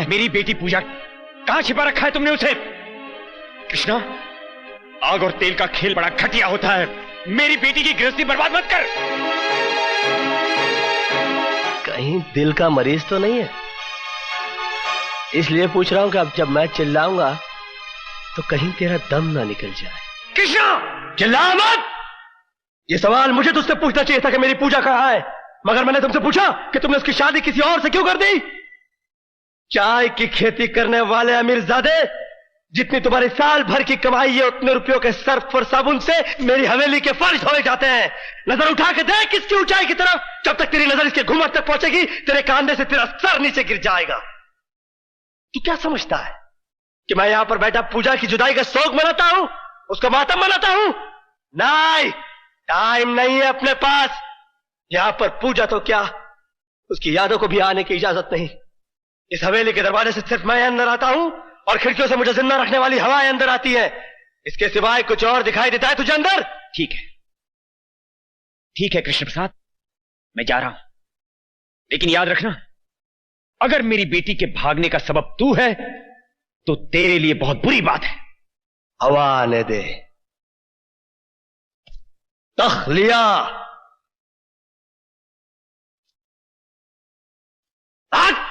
है? मेरी बेटी पूजा कहां छिपा रखा है तुमने उसे? कृष्णा, आग और तेल का खेल बड़ा घटिया होता है। मेरी बेटी की गृहस्थी बर्बाद मत कर। कहीं दिल का मरीज तो नहीं है? इसलिए पूछ रहा हूं कि अब जब मैं चिल्लाऊंगा तो कहीं तेरा दम ना निकल जाए। कृष्णा, चिल्ला मत! ये सवाल मुझे तुझसे पूछना चाहिए था कि मेरी पूजा कहां है, मगर मैंने तुमसे पूछा कि तुमने उसकी शादी किसी और से क्यों कर दी? चाय की खेती करने वाले अमीरजादे, जितनी तुम्हारी साल भर की कमाई है उतने रुपयों के सर्फ और साबुन से मेरी हवेली के फर्श धोए जाते हैं। नजर उठा के देख किसकी ऊंचाई की तरफ। जब तक तेरी नजर इसके घुमट तक पहुंचेगी तेरे कांधे से तेरा सर नीचे गिर जाएगा। तू क्या समझता है कि मैं यहां पर बैठा पूजा की जुदाई का शोक मनाता हूं, उसका मातम मनाता हूं? नहीं, टाइम नहीं है अपने पास। यहां पर पूजा तो क्या, उसकी यादों को भी आने की इजाजत नहीं। इस हवेली के दरवाजे से सिर्फ मैं अंदर आता हूं और खिड़कियों से मुझे जिंदा रखने वाली हवाएं अंदर आती है। इसके सिवाय कुछ और दिखाई देता है तुझे अंदर? ठीक है, ठीक है कृष्ण प्रसाद, मैं जा रहा हूं, लेकिन याद रखना, अगर मेरी बेटी के भागने का सबब तू है तो तेरे लिए बहुत बुरी बात है। हवा आने दे। तख्लिया। हट!